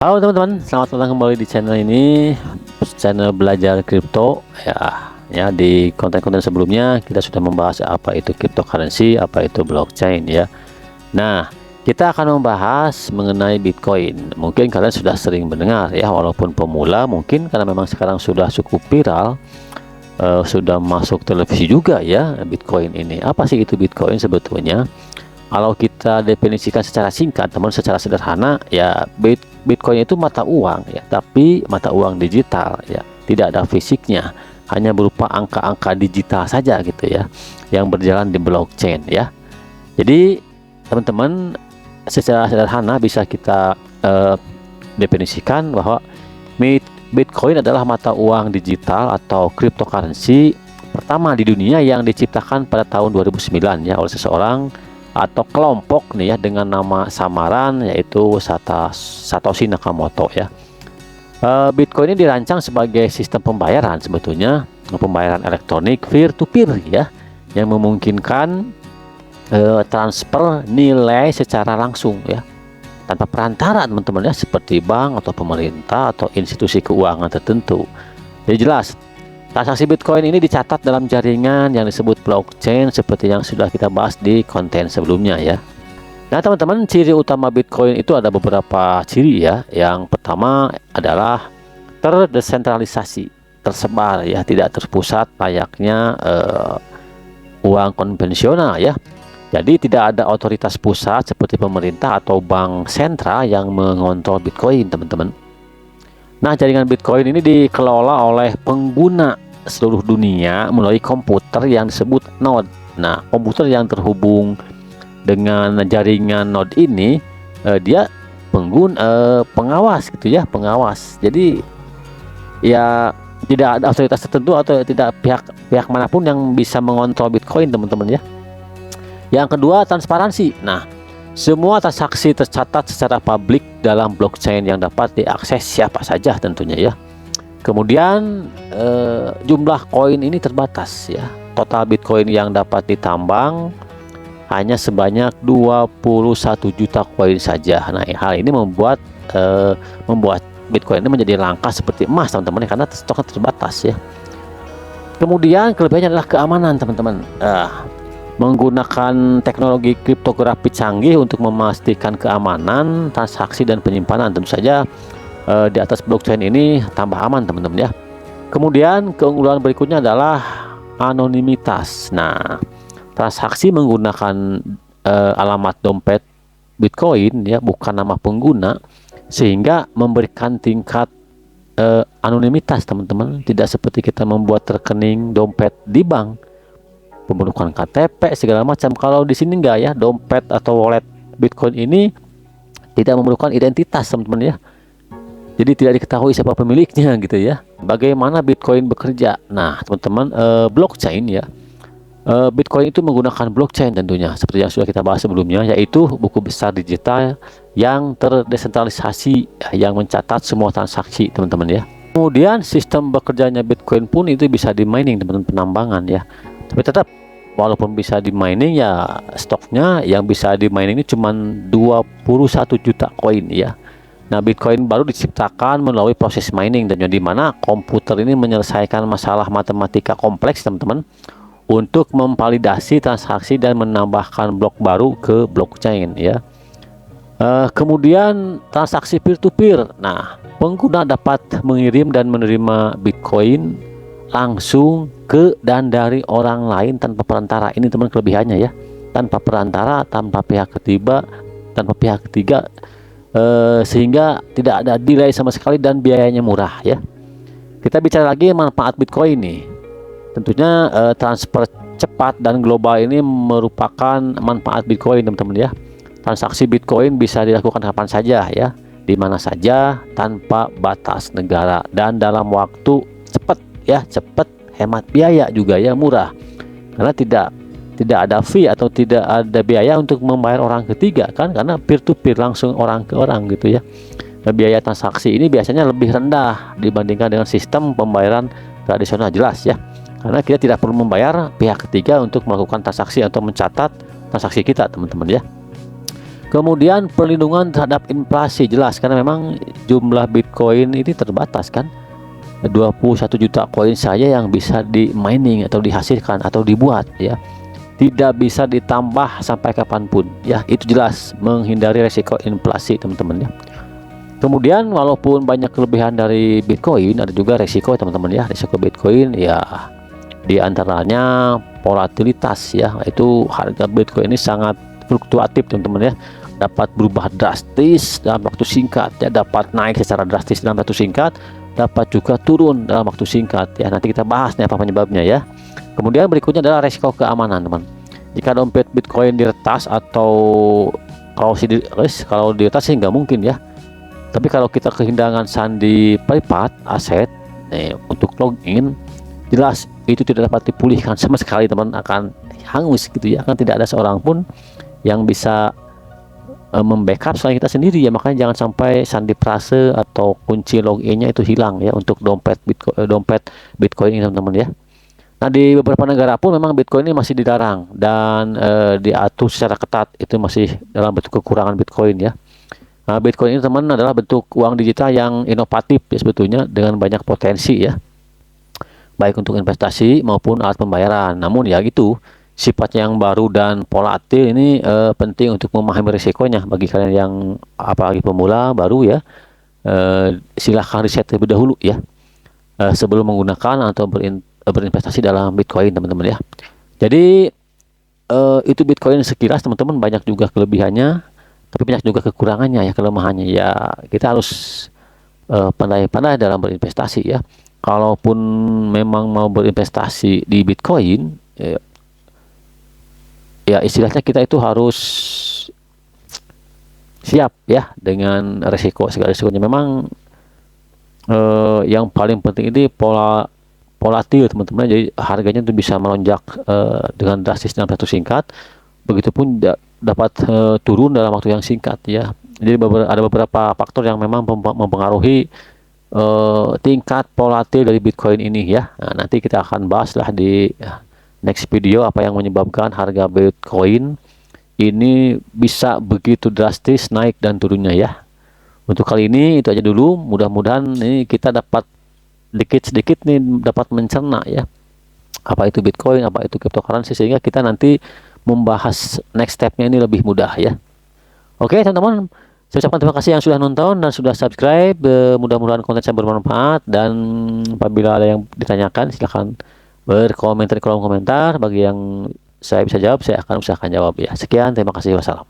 Halo teman-teman, selamat datang kembali di channel ini, channel belajar kripto ya. Di konten-konten sebelumnya kita sudah membahas apa itu cryptocurrency, apa itu blockchain ya. Nah, kita akan membahas mengenai Bitcoin. Mungkin kalian sudah sering mendengar ya, walaupun pemula mungkin karena memang sekarang sudah cukup viral, sudah masuk televisi juga ya Bitcoin ini. Apa sih itu Bitcoin sebetulnya? Kalau kita definisikan secara singkat, teman, secara sederhana, ya Bitcoin itu mata uang ya, tapi mata uang digital ya, tidak ada fisiknya, hanya berupa angka-angka digital saja gitu ya, yang berjalan di blockchain ya. Jadi teman-teman, secara sederhana bisa kita definisikan bahwa Bitcoin adalah mata uang digital atau cryptocurrency pertama di dunia yang diciptakan pada tahun 2009 ya oleh seseorang atau kelompok nih ya dengan nama samaran yaitu Satoshi Nakamoto ya. Bitcoin ini dirancang sebagai sistem pembayaran, sebetulnya pembayaran elektronik peer to peer ya, yang memungkinkan transfer nilai secara langsung ya, tanpa perantara teman-teman ya, seperti bank atau pemerintah atau institusi keuangan tertentu. Jadi jelas, transaksi Bitcoin ini dicatat dalam jaringan yang disebut blockchain seperti yang sudah kita bahas di konten sebelumnya ya. Nah teman-teman, ciri utama Bitcoin itu ada beberapa ciri ya. Yang pertama adalah terdesentralisasi, tersebar ya, tidak terpusat layaknya uang konvensional ya. Jadi tidak ada otoritas pusat seperti pemerintah atau bank sentral yang mengontrol Bitcoin, teman-teman. Nah, jaringan Bitcoin ini dikelola oleh pengguna seluruh dunia melalui komputer yang disebut node. Nah, komputer yang terhubung dengan jaringan node ini dia pengawas gitu ya, pengawas. Jadi ya tidak ada otoritas tertentu atau tidak pihak manapun yang bisa mengontrol Bitcoin, teman-teman ya. Yang kedua, transparansi. Nah, semua transaksi tercatat secara publik dalam blockchain yang dapat diakses siapa saja tentunya ya. Kemudian jumlah koin ini terbatas ya. Total Bitcoin yang dapat ditambang hanya sebanyak 21 juta koin saja. Nah, hal ini membuat Bitcoin ini menjadi langka seperti emas, teman-teman, karena stoknya terbatas ya. Kemudian kelebihannya adalah keamanan, teman-teman. Menggunakan teknologi kriptografi canggih untuk memastikan keamanan transaksi dan penyimpanan. Tentu saja di atas blockchain ini tambah aman, teman-teman ya. Kemudian keunggulan berikutnya adalah anonimitas. Nah, transaksi menggunakan alamat dompet Bitcoin ya, bukan nama pengguna, sehingga memberikan tingkat anonimitas, teman-teman. Tidak seperti kita membuat rekening dompet di bank, pembunuhan KTP segala macam. Kalau di sini enggak ya, dompet atau wallet Bitcoin ini tidak memerlukan identitas, teman-teman ya. Jadi tidak diketahui siapa pemiliknya gitu ya. Bagaimana Bitcoin bekerja? Nah, teman-teman, blockchain ya. Bitcoin itu menggunakan blockchain tentunya seperti yang sudah kita bahas sebelumnya, yaitu buku besar digital yang terdesentralisasi yang mencatat semua transaksi, teman-teman ya. Kemudian sistem bekerjanya Bitcoin pun itu bisa di mining, teman-teman, penambangan ya. Tapi tetap walaupun bisa di mining ya, stoknya yang bisa di mining ini cuma 21 juta koin ya. Nah, Bitcoin baru diciptakan melalui proses mining, dan di mana komputer ini menyelesaikan masalah matematika kompleks, teman-teman, untuk memvalidasi transaksi dan menambahkan blok baru ke blockchain ya. Kemudian transaksi peer to peer. Nah, pengguna dapat mengirim dan menerima Bitcoin langsung ke dan dari orang lain tanpa perantara. Ini, teman, kelebihannya ya, tanpa perantara, tanpa pihak ketiga, sehingga tidak ada delay sama sekali dan biayanya murah ya. Kita bicara lagi manfaat Bitcoin nih. Tentunya transfer cepat dan global ini merupakan manfaat Bitcoin, teman-teman ya. Transaksi Bitcoin bisa dilakukan kapan saja ya, di mana saja, tanpa batas negara, dan dalam waktu cepat ya, cepat, hemat biaya juga ya, murah, karena tidak ada fee atau tidak ada biaya untuk membayar orang ketiga kan, karena peer to peer, langsung orang ke orang gitu ya. Nah, biaya transaksi ini biasanya lebih rendah dibandingkan dengan sistem pembayaran tradisional, jelas ya, karena kita tidak perlu membayar pihak ketiga untuk melakukan transaksi atau mencatat transaksi kita, teman-teman ya. Kemudian perlindungan terhadap inflasi jelas, karena memang jumlah Bitcoin ini terbatas kan. 21 juta koin saja yang bisa di mining atau dihasilkan atau dibuat ya. Tidak bisa ditambah sampai kapanpun ya. Itu jelas menghindari resiko inflasi teman-teman ya. Kemudian walaupun banyak kelebihan dari Bitcoin, ada juga resiko teman-teman ya. Resiko Bitcoin ya di antaranya volatilitas ya. Itu harga Bitcoin ini sangat fluktuatif teman-teman ya. Dapat berubah drastis dalam waktu singkat ya, dapat naik secara drastis dalam waktu singkat, dapat juga turun dalam waktu singkat ya. Nanti kita bahas nih apa penyebabnya ya. Kemudian berikutnya adalah resiko keamanan teman. Jika dompet Bitcoin diretas atau kalau diretas sih nggak mungkin ya. Tapi kalau kita kehilangan sandi privat aset untuk login, jelas itu tidak dapat dipulihkan sama sekali teman, akan hangus gitu ya. Akan tidak ada seorang pun yang bisa membackup selain kita sendiri ya. Makanya jangan sampai sandi prase atau kunci loginnya itu hilang ya untuk dompet Bitcoin ini teman-teman ya. Nah, di beberapa negara pun memang Bitcoin ini masih dilarang dan diatur secara ketat, itu masih dalam bentuk kekurangan Bitcoin ya. Nah, Bitcoin ini teman adalah bentuk uang digital yang inovatif ya sebetulnya, dengan banyak potensi ya, baik untuk investasi maupun alat pembayaran. Namun ya gitu, sifat yang baru dan volatil ini penting untuk memahami risikonya. Bagi kalian yang apalagi pemula baru ya, silahkan riset terlebih dahulu ya sebelum menggunakan atau berinvestasi dalam Bitcoin teman-teman ya. Jadi itu Bitcoin sekilas teman-teman, banyak juga kelebihannya tapi banyak juga kekurangannya ya, kelemahannya ya. Kita harus pandai-pandai dalam berinvestasi ya. Kalaupun memang mau berinvestasi di Bitcoin ya istilahnya kita itu harus siap ya dengan resiko, segala resikonya. Memang yang paling penting ini volatil teman-teman, jadi harganya itu bisa melonjak dengan drastis dalam satu singkat, begitupun dapat turun dalam waktu yang singkat ya. Jadi ada beberapa faktor yang memang mempengaruhi tingkat volatil dari Bitcoin ini ya. Nah, nanti kita akan bahaslah di next video apa yang menyebabkan harga Bitcoin ini bisa begitu drastis naik dan turunnya ya. Untuk kali ini itu aja dulu. Mudah-mudahan ini kita dapat sedikit nih dapat mencerna ya apa itu Bitcoin, apa itu cryptocurrency, sehingga kita nanti membahas next stepnya ini lebih mudah ya. Oke teman-teman, saya ucapkan terima kasih yang sudah nonton dan sudah subscribe. Mudah-mudahan konten saya bermanfaat, dan apabila ada yang ditanyakan silahkan berkomentar di kolom komentar. Bagi yang saya bisa jawab, saya akan usahakan jawab ya. Sekian, terima kasih, wassalam.